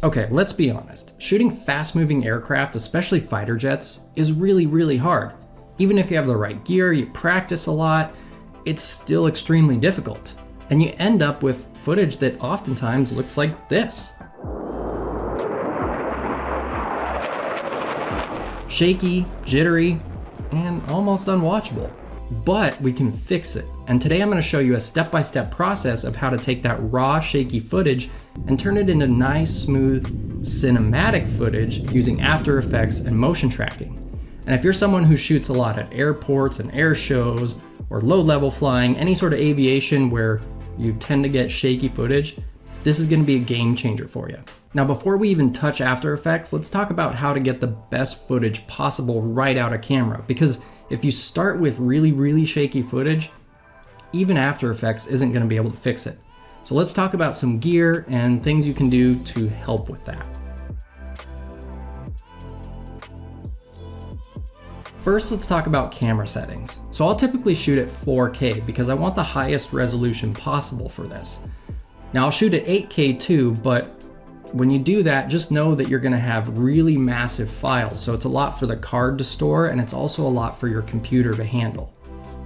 Okay, let's be honest. Shooting fast-moving aircraft, especially fighter jets, is really, really hard. Even if you have the right gear, you practice a lot, it's still extremely difficult. And you end up with footage that oftentimes looks like this. Shaky, jittery, and almost unwatchable. But we can fix it. And today I'm going to show you a step-by-step process of how to take that raw, shaky footage and turn it into nice, smooth, cinematic footage using After Effects and motion tracking. And if you're someone who shoots a lot at airports and air shows, or low-level flying, any sort of aviation where you tend to get shaky footage, this is going to be a game changer for you. Now, before we even touch After Effects, let's talk about how to get the best footage possible right out of camera. Because if you start with really, really shaky footage, even After Effects isn't going to be able to fix it. So let's talk about some gear and things you can do to help with that. First, let's talk about camera settings. So I'll typically shoot at 4K because I want the highest resolution possible for this. Now I'll shoot at 8K too, but when you do that, just know that you're gonna have really massive files. So it's a lot for the card to store, and it's also a lot for your computer to handle.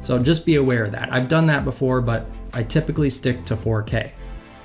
So just be aware of that. I've done that before, but I typically stick to 4K.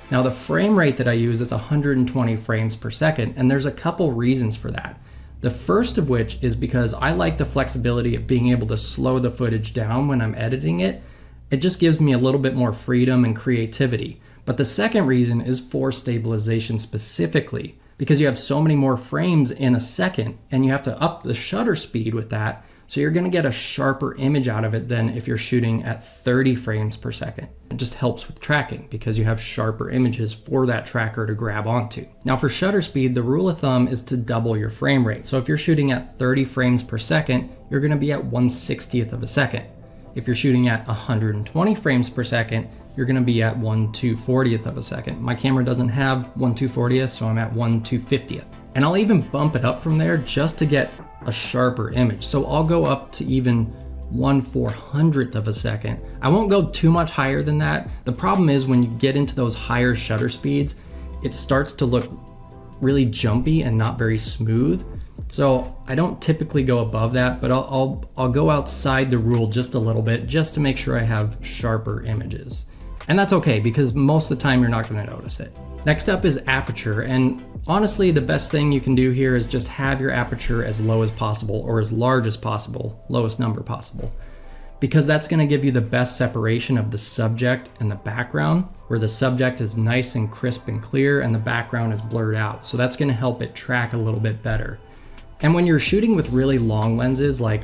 Now the frame rate that I use is 120 frames per second, and there's a couple reasons for that. The first of which is because I like the flexibility of being able to slow the footage down when I'm editing it. It just gives me a little bit more freedom and creativity. But the second reason is for stabilization specifically, because you have so many more frames in a second and you have to up the shutter speed with that. So you're gonna get a sharper image out of it than if you're shooting at 30 frames per second. It just helps with tracking because you have sharper images for that tracker to grab onto. Now for shutter speed, the rule of thumb is to double your frame rate. So if you're shooting at 30 frames per second, you're gonna be at 1/60th of a second. If you're shooting at 120 frames per second, you're gonna be at 1/240th of a second. My camera doesn't have 1/240th, so I'm at 1/250th. And I'll even bump it up from there just to get a sharper image. So I'll go up to even 1/400th of a second. I won't go too much higher than that. The problem is when you get into those higher shutter speeds, it starts to look really jumpy and not very smooth. So I don't typically go above that, but I'll go outside the rule just a little bit just to make sure I have sharper images. And that's okay because most of the time you're not going to notice it. Next up is aperture, and honestly the best thing you can do here is just have your aperture as low as possible or as large as possible, lowest number possible, because that's going to give you the best separation of the subject and the background, where the subject is nice and crisp and clear and the background is blurred out. So that's going to help it track a little bit better. And when you're shooting with really long lenses, like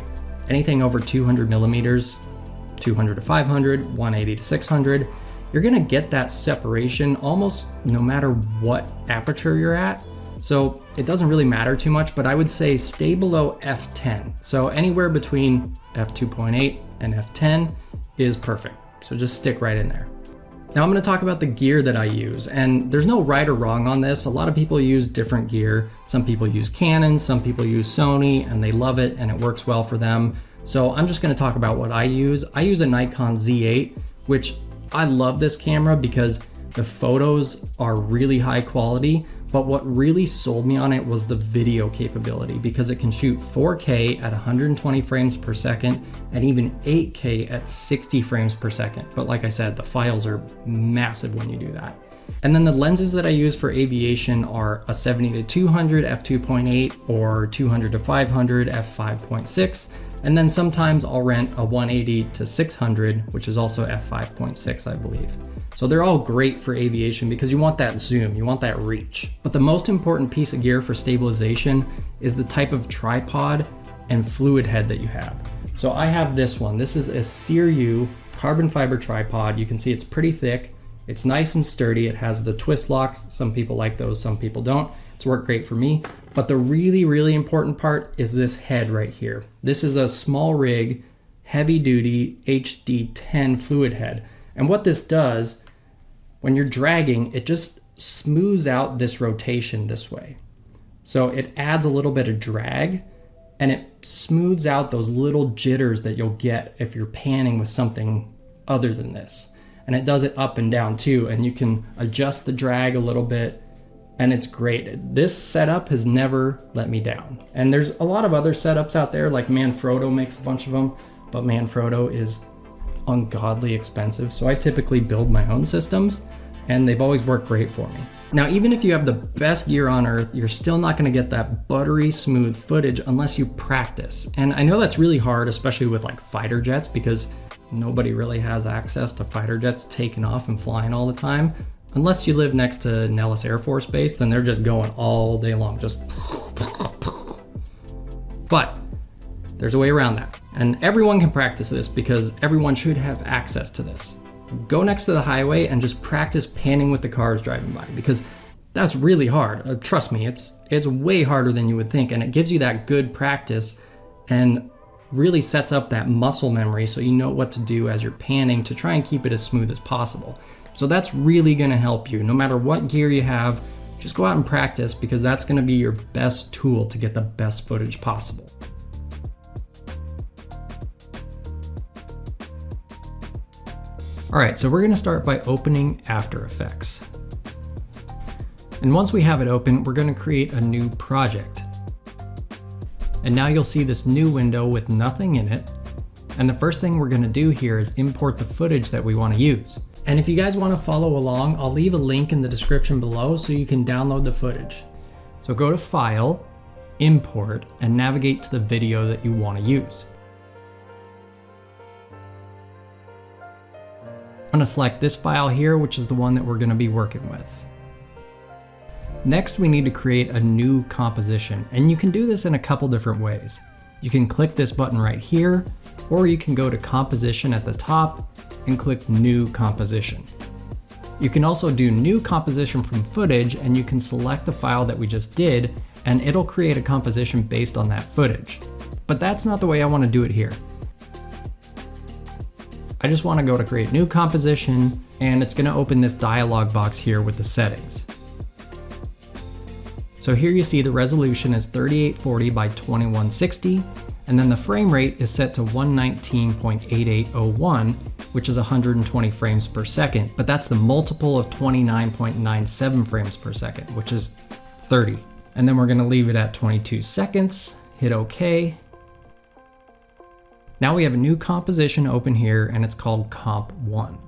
anything over 200 millimeters, 200 to 500, 180 to 600, you're gonna get that separation almost no matter what aperture you're at. So it doesn't really matter too much, but I would say stay below f10. So anywhere between f2.8 and f10 is perfect. So just stick right in there. Now I'm gonna talk about the gear that I use, and there's no right or wrong on this. A lot of people use different gear. Some people use Canon, some people use Sony, and they love it and it works well for them. So I'm just gonna talk about what I use. I use a Nikon Z8, which I love this camera because the photos are really high quality, but what really sold me on it was the video capability, because it can shoot 4K at 120 frames per second and even 8K at 60 frames per second. But like I said, the files are massive when you do that. And then the lenses that I use for aviation are a 70 to 200 f2.8 or 200 to 500 f5.6. And then sometimes I'll rent a 180 to 600, which is also f5.6, I believe. So they're all great for aviation because you want that zoom, you want that reach. But the most important piece of gear for stabilization is the type of tripod and fluid head that you have. So I have this one. This is a Sear carbon fiber tripod. You can see it's pretty thick. It's nice and sturdy. It has the twist locks. Some people like those, some people don't. It's worked great for me. But the really, really important part is this head right here. This is a small rig, heavy duty HD10 fluid head. And what this does, when you're dragging, it just smooths out this rotation this way. So it adds a little bit of drag and it smooths out those little jitters that you'll get if you're panning with something other than this. And it does it up and down too. And you can adjust the drag a little bit and it's great. This setup has never let me down. And there's a lot of other setups out there, like Manfrotto makes a bunch of them, but Manfrotto is ungodly expensive. So I typically build my own systems, and they've always worked great for me. Now, even if you have the best gear on earth, you're still not gonna get that buttery smooth footage unless you practice. And I know that's really hard, especially with like fighter jets, because nobody really has access to fighter jets taking off and flying all the time. Unless you live next to Nellis Air Force Base, then they're just going all day long, just. But there's a way around that. And everyone can practice this because everyone should have access to this. Go next to the highway and just practice panning with the cars driving by, because that's really hard. Trust me, it's way harder than you would think, and it gives you that good practice and really sets up that muscle memory so you know what to do as you're panning to try and keep it as smooth as possible. So that's really gonna help you. No matter what gear you have, just go out and practice, because that's gonna be your best tool to get the best footage possible. All right, so we're gonna start by opening After Effects. And once we have it open, we're gonna create a new project. And now you'll see this new window with nothing in it. And the first thing we're gonna do here is import the footage that we wanna use. And if you guys wanna follow along, I'll leave a link in the description below so you can download the footage. So go to File, Import, and navigate to the video that you wanna use. I'm gonna select this file here, which is the one that we're gonna be working with. Next, we need to create a new composition, and you can do this in a couple different ways. You can click this button right here, or you can go to Composition at the top and click New Composition. You can also do New Composition from Footage, and you can select the file that we just did, and it'll create a composition based on that footage. But that's not the way I wanna do it here. I just wanna go to Create New Composition, and it's gonna open this dialog box here with the settings. So here you see the resolution is 3840 by 2160, and then the frame rate is set to 119.8801, which is 120 frames per second, but that's the multiple of 29.97 frames per second, which is 30. And then we're gonna leave it at 22 seconds, hit OK. Now we have a new composition open here, and it's called Comp 1.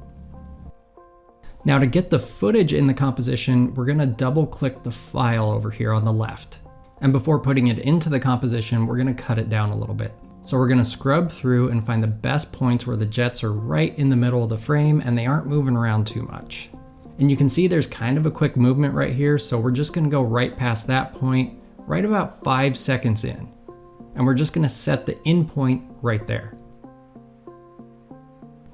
Now to get the footage in the composition, we're gonna double click the file over here on the left. And before putting it into the composition, we're gonna cut it down a little bit. So we're gonna scrub through and find the best points where the jets are right in the middle of the frame and they aren't moving around too much. And you can see there's kind of a quick movement right here, so we're just gonna go right past that point, right about 5 seconds in. And we're just gonna set the in point right there.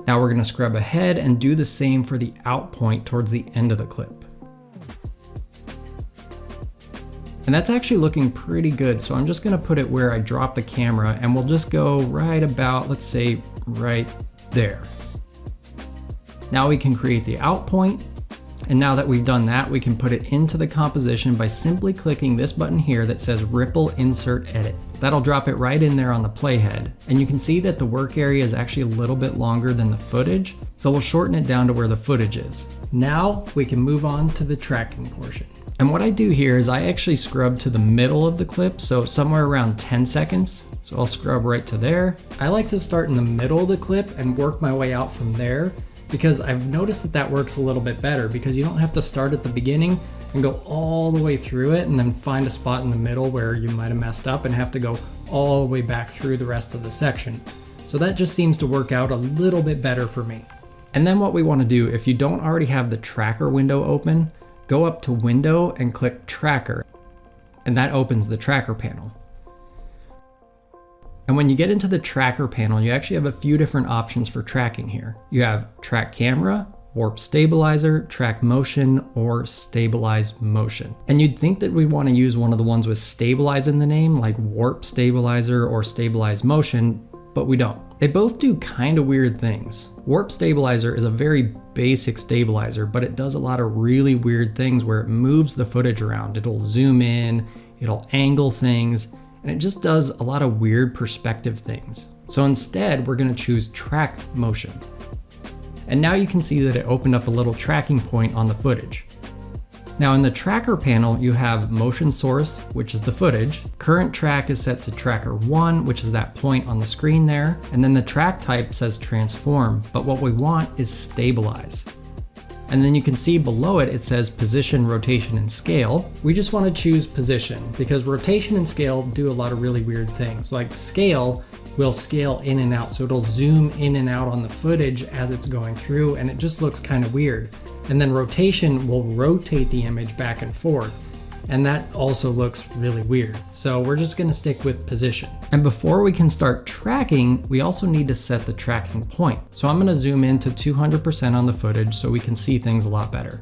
Now we're gonna scrub ahead and do the same for the out point towards the end of the clip. And that's actually looking pretty good, so I'm just gonna put it where I drop the camera, and we'll just go right about, let's say, right there. Now we can create the out point, and now that we've done that, we can put it into the composition by simply clicking this button here that says Ripple Insert Edit. That'll drop it right in there on the playhead. And you can see that the work area is actually a little bit longer than the footage, so we'll shorten it down to where the footage is. Now we can move on to the tracking portion. And what I do here is I actually scrub to the middle of the clip, so somewhere around 10 seconds. So I'll scrub right to there. I like to start in the middle of the clip and work my way out from there, because I've noticed that that works a little bit better, because you don't have to start at the beginning and go all the way through it and then find a spot in the middle where you might have messed up and have to go all the way back through the rest of the section. So that just seems to work out a little bit better for me. And then what we want to do, if you don't already have the tracker window open, go up to Window and click Tracker, and that opens the tracker panel. And when you get into the tracker panel, you actually have a few different options for tracking here. You have Track Camera, Warp Stabilizer, Track Motion, or Stabilize Motion. And you'd think that we'd want to use one of the ones with Stabilize in the name, like Warp Stabilizer or Stabilize Motion, but we don't. They both do kind of weird things. Warp Stabilizer is a very basic stabilizer, but it does a lot of really weird things where it moves the footage around. It'll zoom in, it'll angle things, and it just does a lot of weird perspective things. So instead, we're gonna choose Track Motion. And now you can see that it opened up a little tracking point on the footage. Now in the tracker panel, you have motion source, which is the footage. Current track is set to tracker 1, which is that point on the screen there. And then the track type says transform, but what we want is stabilize. And then you can see below it, it says position, rotation, and scale. We just want to choose position because rotation and scale do a lot of really weird things. Like scale will scale in and out. So it'll zoom in and out on the footage as it's going through, and it just looks kind of weird. And then rotation will rotate the image back and forth, and that also looks really weird. So we're just gonna stick with position. And before we can start tracking, we also need to set the tracking point. So I'm gonna zoom in to 200% on the footage so we can see things a lot better.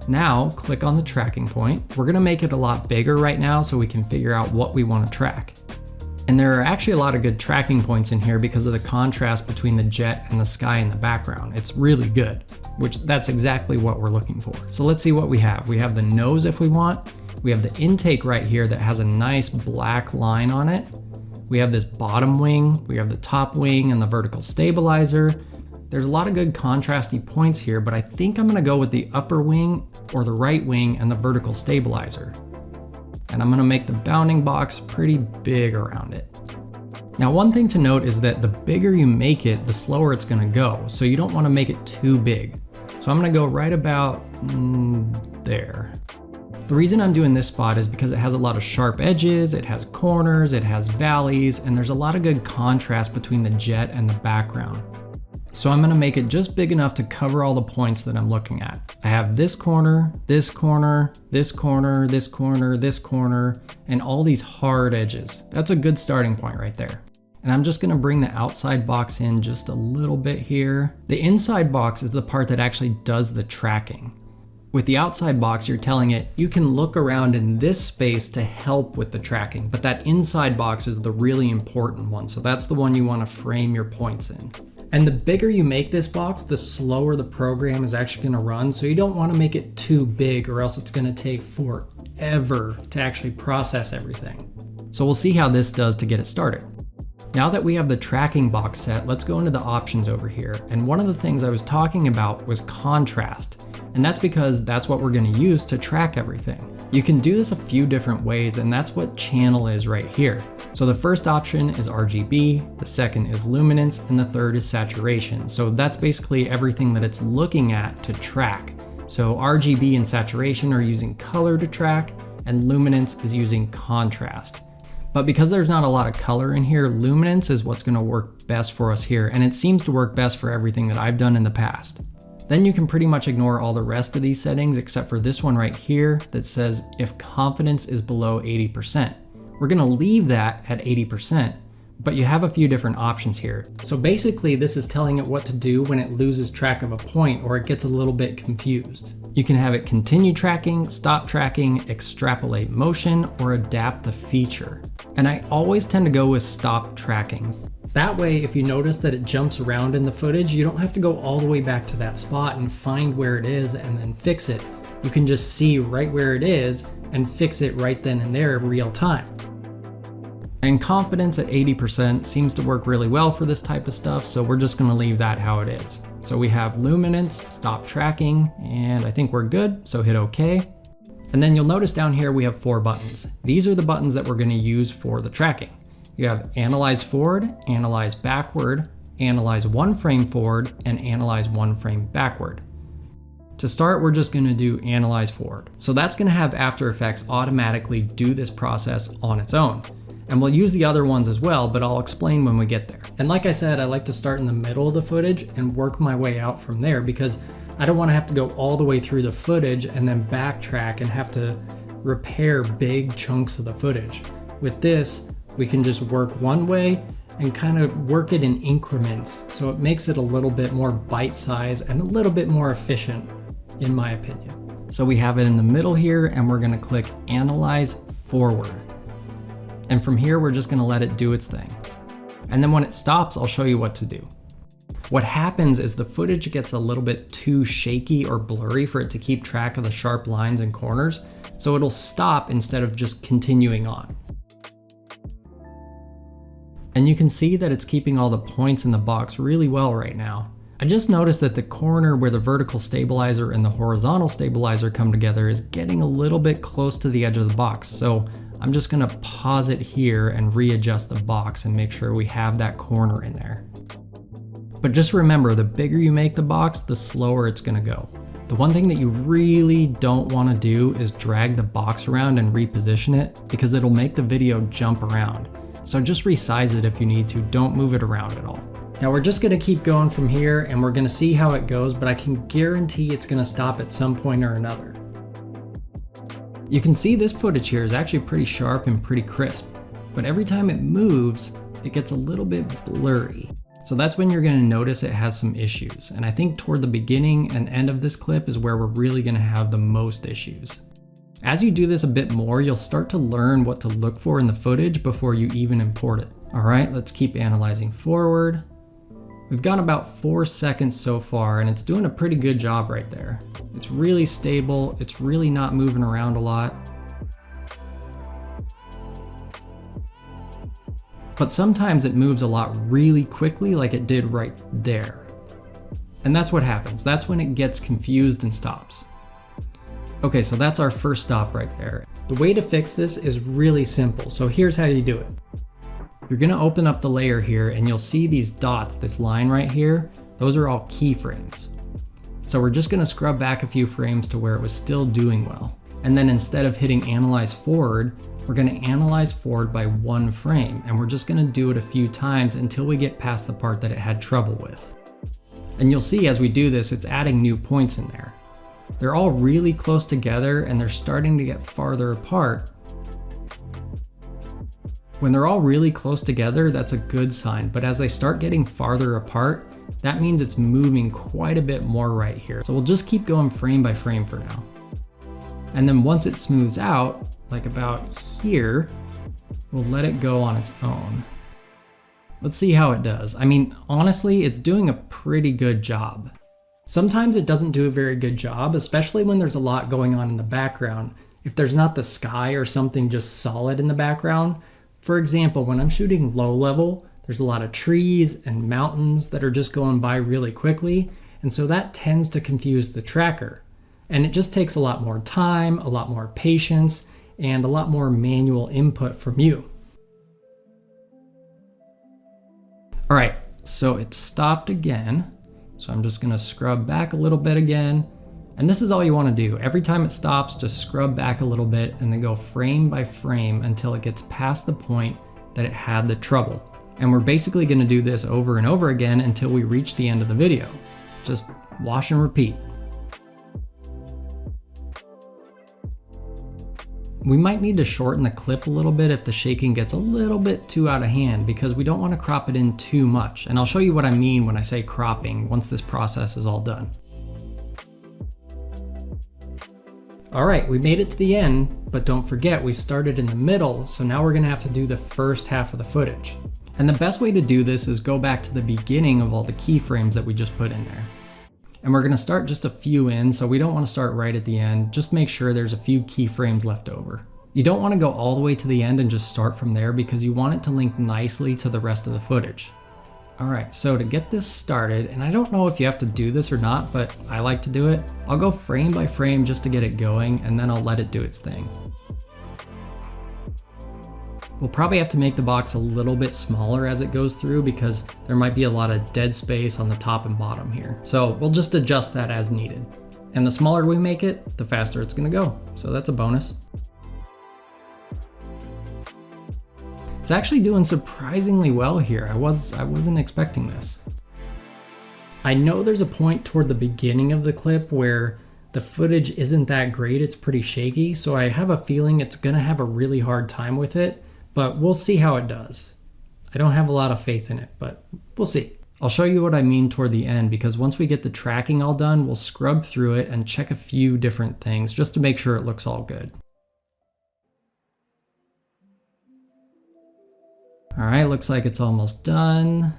Now, click on the tracking point. We're gonna make it a lot bigger right now so we can figure out what we wanna track. And there are actually a lot of good tracking points in here because of the contrast between the jet and the sky in the background. It's really good, which that's exactly what we're looking for. So let's see what we have. We have the nose if we want. We have the intake right here that has a nice black line on it. We have this bottom wing. We have the top wing and the vertical stabilizer. There's a lot of good contrasty points here, but I think I'm gonna go with the upper wing or the right wing and the vertical stabilizer. And I'm gonna make the bounding box pretty big around it. Now, one thing to note is that the bigger you make it, the slower it's gonna go. So you don't wanna make it too big. So I'm gonna go right about there. The reason I'm doing this spot is because it has a lot of sharp edges, it has corners, it has valleys, and there's a lot of good contrast between the jet and the background. So I'm gonna make it just big enough to cover all the points that I'm looking at. I have this corner, this corner, this corner, this corner, this corner, and all these hard edges. That's a good starting point right there. And I'm just gonna bring the outside box in just a little bit here. The inside box is the part that actually does the tracking. With the outside box, you're telling it, you can look around in this space to help with the tracking, but that inside box is the really important one. So that's the one you wanna frame your points in. And the bigger you make this box, the slower the program is actually gonna run. So you don't wanna make it too big or else it's gonna take forever to actually process everything. So we'll see how this does to get it started. Now that we have the tracking box set, let's go into the options over here. And one of the things I was talking about was contrast. And that's because that's what we're gonna use to track everything. You can do this a few different ways, and that's what channel is right here. So the first option is RGB, the second is luminance, and the third is saturation. So that's basically everything that it's looking at to track. So RGB and saturation are using color to track, and luminance is using contrast. But because there's not a lot of color in here, luminance is what's gonna work best for us here, and it seems to work best for everything that I've done in the past. Then you can pretty much ignore all the rest of these settings except for this one right here that says if confidence is below 80%. We're gonna leave that at 80%, but you have a few different options here. So basically this is telling it what to do when it loses track of a point or it gets a little bit confused. You can have it continue tracking, stop tracking, extrapolate motion, or adapt the feature. And I always tend to go with stop tracking. That way, if you notice that it jumps around in the footage, you don't have to go all the way back to that spot and find where it is and then fix it. You can just see right where it is and fix it right then and there in real time. And confidence at 80% seems to work really well for this type of stuff, so we're just gonna leave that how it is. So we have luminance, stop tracking, and I think we're good, so hit OK. And then you'll notice down here we have 4 buttons. These are the buttons that we're gonna use for the tracking. You have Analyze Forward, Analyze Backward, Analyze 1 frame forward, and Analyze 1 frame backward. To start, we're just gonna do Analyze Forward. So that's gonna have After Effects automatically do this process on its own. And we'll use the other ones as well, but I'll explain when we get there. And like I said, I like to start in the middle of the footage and work my way out from there because I don't wanna have to go all the way through the footage and then backtrack and have to repair big chunks of the footage. With this, we can just work one way and kind of work it in increments. So it makes it a little bit more bite-sized and a little bit more efficient, in my opinion. So we have it in the middle here and we're gonna click Analyze Forward. And from here, we're just gonna let it do its thing. And then when it stops, I'll show you what to do. What happens is the footage gets a little bit too shaky or blurry for it to keep track of the sharp lines and corners. So it'll stop instead of just continuing on. And you can see that it's keeping all the points in the box really well right now. I just noticed that the corner where the vertical stabilizer and the horizontal stabilizer come together is getting a little bit close to the edge of the box. So I'm just gonna pause it here and readjust the box and make sure we have that corner in there. But just remember, the bigger you make the box, the slower it's gonna go. The one thing that you really don't wanna do is drag the box around and reposition it, because it'll make the video jump around. So just resize it if you need to, don't move it around at all. Now we're just gonna keep going from here and we're gonna see how it goes, but I can guarantee it's gonna stop at some point or another. You can see this footage here is actually pretty sharp and pretty crisp, but every time it moves, it gets a little bit blurry. So that's when you're gonna notice it has some issues. And I think toward the beginning and end of this clip is where we're really gonna have the most issues. As you do this a bit more, you'll start to learn what to look for in the footage before you even import it. All right, let's keep analyzing forward. We've got about 4 seconds so far, and it's doing a pretty good job right there. It's really stable, it's really not moving around a lot. But sometimes it moves a lot really quickly, like it did right there. And that's what happens. That's when it gets confused and stops. Okay, so that's our first stop right there. The way to fix this is really simple. So here's how you do it. You're gonna open up the layer here and you'll see these dots, this line right here. Those are all keyframes. So we're just gonna scrub back a few frames to where it was still doing well. And then instead of hitting analyze forward, we're gonna analyze forward by 1 frame, and we're just gonna do it a few times until we get past the part that it had trouble with. And you'll see as we do this, it's adding new points in there. They're all really close together and they're starting to get farther apart. When they're all really close together, that's a good sign, but as they start getting farther apart, that means it's moving quite a bit more right here. So we'll just keep going frame by frame for now. And then once it smooths out, like about here, we'll let it go on its own. Let's see how it does. I mean, honestly, it's doing a pretty good job. Sometimes it doesn't do a very good job, especially when there's a lot going on in the background. If there's not the sky or something just solid in the background. For example, when I'm shooting low level, there's a lot of trees and mountains that are just going by really quickly. And so that tends to confuse the tracker. And it just takes a lot more time, a lot more patience, and a lot more manual input from you. All right, so it stopped again. So I'm just gonna scrub back a little bit again. And this is all you wanna do. Every time it stops, just scrub back a little bit and then go frame by frame until it gets past the point that it had the trouble. And we're basically gonna do this over and over again until we reach the end of the video. Just wash and repeat. We might need to shorten the clip a little bit if the shaking gets a little bit too out of hand, because we don't want to crop it in too much. And I'll show you what I mean when I say cropping once this process is all done. All right, we made it to the end, but don't forget we started in the middle, so now we're gonna have to do the first half of the footage. And the best way to do this is go back to the beginning of all the keyframes that we just put in there. And we're gonna start just a few in, so we don't wanna start right at the end. Just make sure there's a few keyframes left over. You don't wanna go all the way to the end and just start from there, because you want it to link nicely to the rest of the footage. All right, so to get this started, and I don't know if you have to do this or not, but I like to do it, I'll go frame by frame just to get it going, and then I'll let it do its thing. We'll probably have to make the box a little bit smaller as it goes through, because there might be a lot of dead space on the top and bottom here. So we'll just adjust that as needed. And the smaller we make it, the faster it's gonna go. So that's a bonus. It's actually doing surprisingly well here. I wasn't expecting this. I know there's a point toward the beginning of the clip where the footage isn't that great, it's pretty shaky, so I have a feeling it's gonna have a really hard time with it, but we'll see how it does. I don't have a lot of faith in it, but we'll see. I'll show you what I mean toward the end, because once we get the tracking all done, we'll scrub through it and check a few different things just to make sure it looks all good. All right, looks like it's almost done.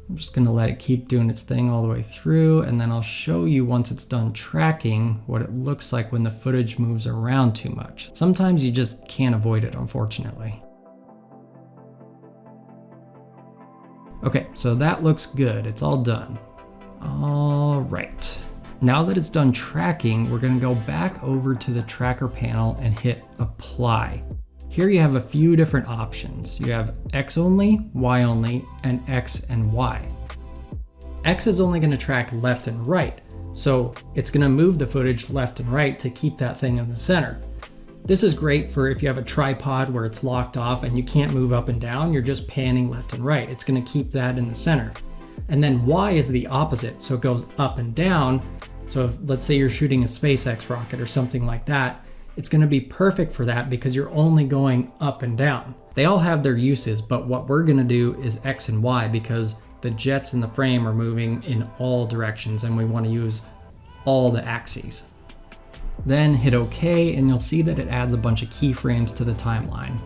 I'm just gonna let it keep doing its thing all the way through, and then I'll show you once it's done tracking what it looks like when the footage moves around too much. Sometimes you just can't avoid it, unfortunately. Okay, so that looks good. It's all done. All right. Now that it's done tracking, we're gonna go back over to the tracker panel and hit apply. Here you have a few different options. You have X only, Y only, and X and Y. X is only gonna track left and right, so it's gonna move the footage left and right to keep that thing in the center. This is great for if you have a tripod where it's locked off and you can't move up and down, you're just panning left and right. It's gonna keep that in the center. And then Y is the opposite, so it goes up and down. So if, let's say you're shooting a SpaceX rocket or something like that, it's gonna be perfect for that because you're only going up and down. They all have their uses, but what we're gonna do is X and Y because the jets in the frame are moving in all directions and we wanna use all the axes. Then hit OK and you'll see that it adds a bunch of keyframes to the timeline.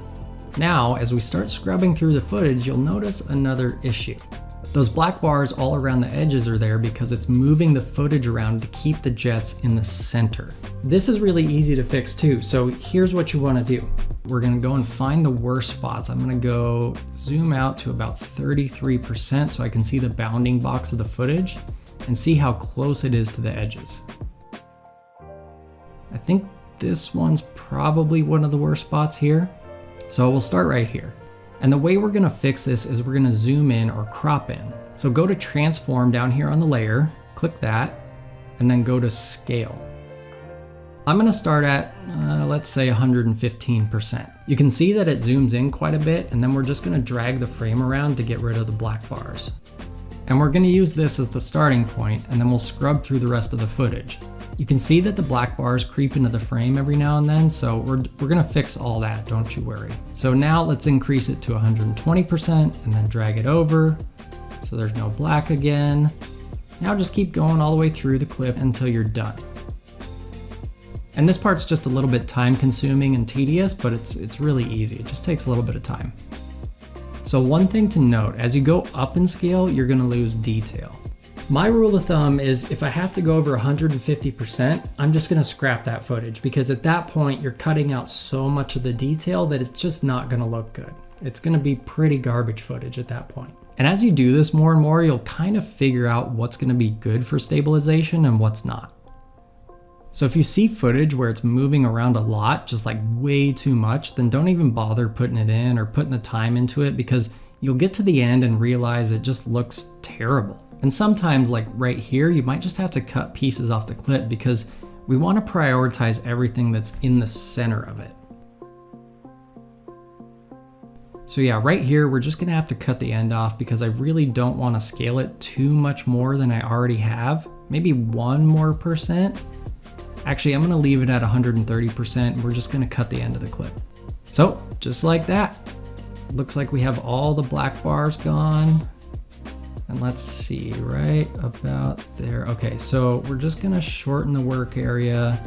Now, as we start scrubbing through the footage, you'll notice another issue. Those black bars all around the edges are there because it's moving the footage around to keep the jets in the center. This is really easy to fix too, so here's what you want to do. We're going to go and find the worst spots. I'm going to go zoom out to about 33% so I can see the bounding box of the footage and see how close it is to the edges. I think this one's probably one of the worst spots here. So we'll start right here. And the way we're gonna fix this is we're gonna zoom in or crop in. So go to transform down here on the layer, click that, and then go to scale. I'm gonna start at, let's say 115%. You can see that it zooms in quite a bit, and then we're just gonna drag the frame around to get rid of the black bars. And we're gonna use this as the starting point, and then we'll scrub through the rest of the footage. You can see that the black bars creep into the frame every now and then, so we're gonna fix all that, don't you worry. So now let's increase it to 120% and then drag it over so there's no black again. Now just keep going all the way through the clip until you're done. And this part's just a little bit time consuming and tedious, but it's really easy. It just takes a little bit of time. So one thing to note, as you go up in scale, you're gonna lose detail. My rule of thumb is if I have to go over 150%, I'm just gonna scrap that footage because at that point you're cutting out so much of the detail that it's just not gonna look good. It's gonna be pretty garbage footage at that point. And as you do this more and more, you'll kind of figure out what's gonna be good for stabilization and what's not. So if you see footage where it's moving around a lot, just like way too much, then don't even bother putting it in or putting the time into it because you'll get to the end and realize it just looks terrible. And sometimes, like right here, you might just have to cut pieces off the clip because we want to prioritize everything that's in the center of it. So yeah, right here, we're just gonna have to cut the end off because I really don't want to scale it too much more than I already have. Maybe 1% more. Actually, I'm gonna leave it at 130%. And we're just gonna cut the end of the clip. So just like that, looks like we have all the black bars gone. And let's see, right about there. Okay, so we're just gonna shorten the work area.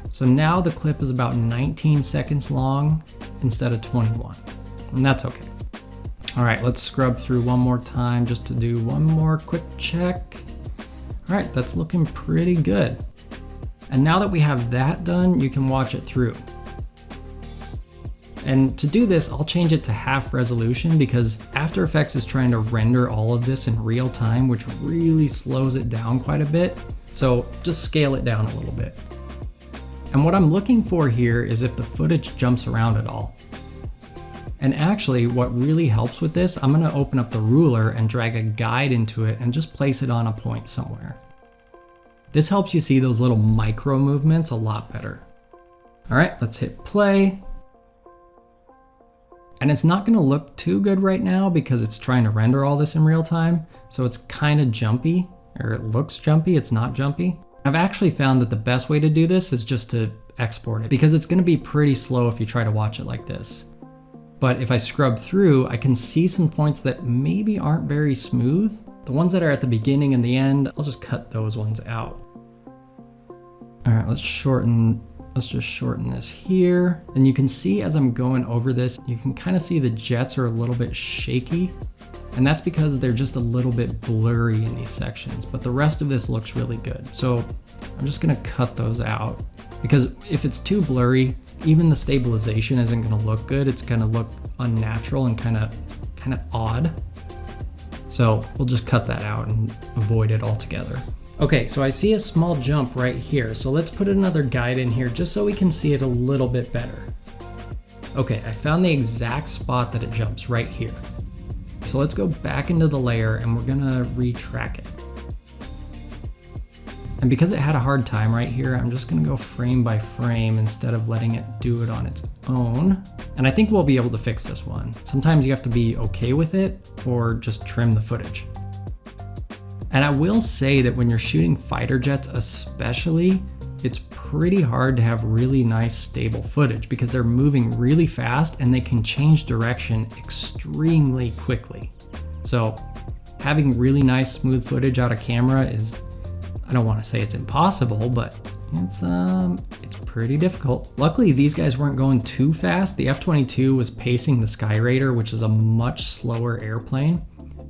So now the clip is about 19 seconds long instead of 21, and that's okay. All right, let's scrub through one more time just to do one more quick check. All right, that's looking pretty good. And now that we have that done, you can watch it through. And to do this, I'll change it to half resolution because After Effects is trying to render all of this in real time, which really slows it down quite a bit. So just scale it down a little bit. And what I'm looking for here is if the footage jumps around at all. And actually, what really helps with this, I'm gonna open up the ruler and drag a guide into it and just place it on a point somewhere. This helps you see those little micro movements a lot better. All right, let's hit play. And it's not gonna look too good right now because it's trying to render all this in real time. So it's kind of jumpy, or it looks jumpy, it's not jumpy. I've actually found that the best way to do this is just to export it because it's gonna be pretty slow if you try to watch it like this. But if I scrub through, I can see some points that maybe aren't very smooth. The ones that are at the beginning and the end, I'll just cut those ones out. All right, let's just shorten this here. And you can see as I'm going over this, you can kind of see the jets are a little bit shaky. And that's because they're just a little bit blurry in these sections, but the rest of this looks really good. So I'm just gonna cut those out because if it's too blurry, even the stabilization isn't gonna look good. It's gonna look unnatural and kind of odd. So we'll just cut that out and avoid it altogether. Okay, so I see a small jump right here. So let's put another guide in here just so we can see it a little bit better. Okay, I found the exact spot that it jumps right here. So let's go back into the layer and we're gonna retrack it. And because it had a hard time right here, I'm just gonna go frame by frame instead of letting it do it on its own. And I think we'll be able to fix this one. Sometimes you have to be okay with it or just trim the footage. And I will say that when you're shooting fighter jets especially, it's pretty hard to have really nice stable footage because they're moving really fast and they can change direction extremely quickly. So having really nice smooth footage out of camera is, I don't want to say it's impossible, but it's pretty difficult. Luckily, these guys weren't going too fast. The F-22 was pacing the Skyraider, which is a much slower airplane.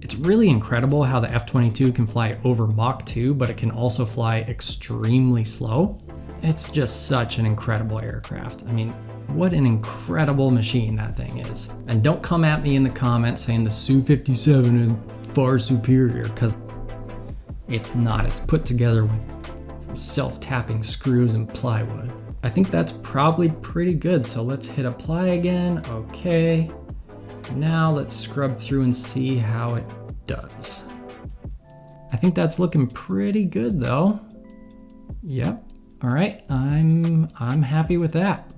It's really incredible how the F-22 can fly over Mach 2, but it can also fly extremely slow. It's just such an incredible aircraft. I mean, what an incredible machine that thing is. And don't come at me in the comments saying the Su-57 is far superior, because it's not. It's put together with self-tapping screws and plywood. I think that's probably pretty good. So let's hit apply again. Okay. Now let's scrub through and see how it does. I think that's looking pretty good though. Yep. All right, I'm happy with that.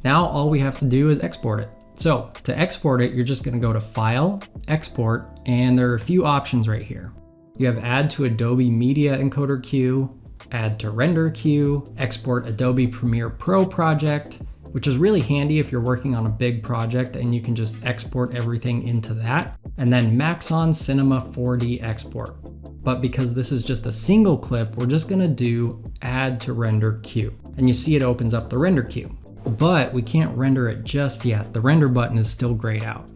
Now all we have to do is export it. So to export it, you're just gonna go to File, Export, and there are a few options right here. You have Add to Adobe Media Encoder Queue, Add to Render Queue, Export Adobe Premiere Pro Project, which is really handy if you're working on a big project and you can just export everything into that. And then Maxon Cinema 4D Export. But because this is just a single clip, we're just gonna do Add to Render Queue. And you see it opens up the render queue. But we can't render it just yet. The render button is still grayed out.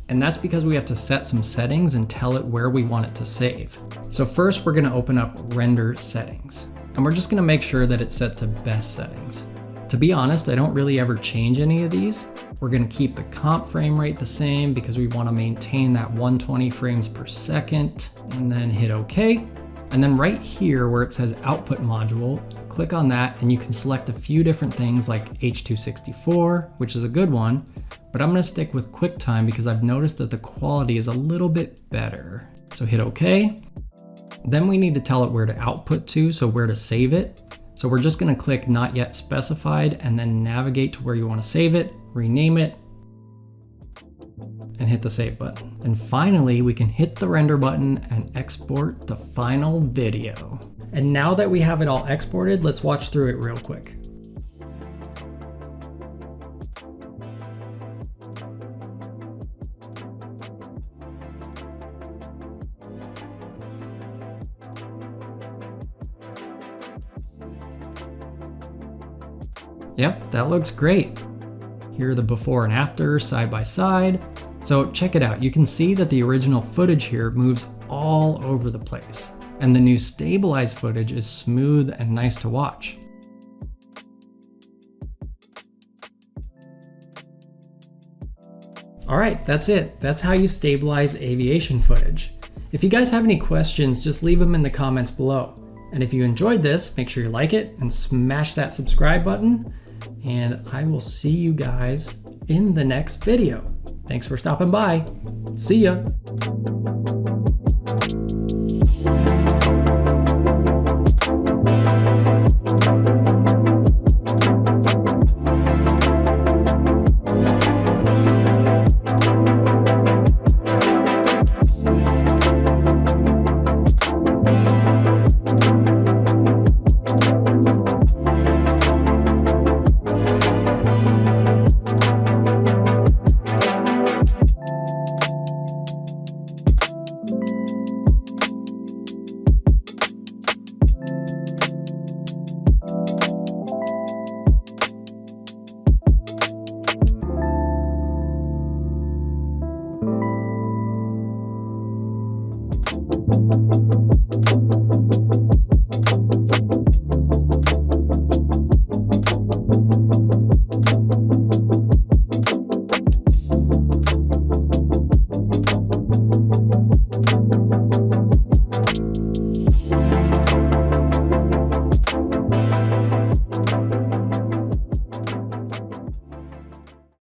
And that's because we have to set some settings and tell it where we want it to save. So first we're gonna open up Render Settings. And we're just gonna make sure that it's set to best settings. To be honest, I don't really ever change any of these. We're gonna keep the comp frame rate the same because we wanna maintain that 120 frames per second, and then hit OK. And then right here where it says Output Module, click on that and you can select a few different things like H.264, which is a good one, but I'm gonna stick with QuickTime because I've noticed that the quality is a little bit better. So hit OK. Then we need to tell it where to output to, so where to save it. So we're just gonna click Not Yet Specified and then navigate to where you wanna save it, rename it, and hit the save button. And finally, we can hit the render button and export the final video. And now that we have it all exported, let's watch through it real quick. Yep, that looks great. Here are the before and after side by side. So check it out. You can see that the original footage here moves all over the place. And the new stabilized footage is smooth and nice to watch. All right, that's it. That's how you stabilize aviation footage. If you guys have any questions, just leave them in the comments below. And if you enjoyed this, make sure you like it and smash that subscribe button. And I will see you guys in the next video. Thanks for stopping by. See ya.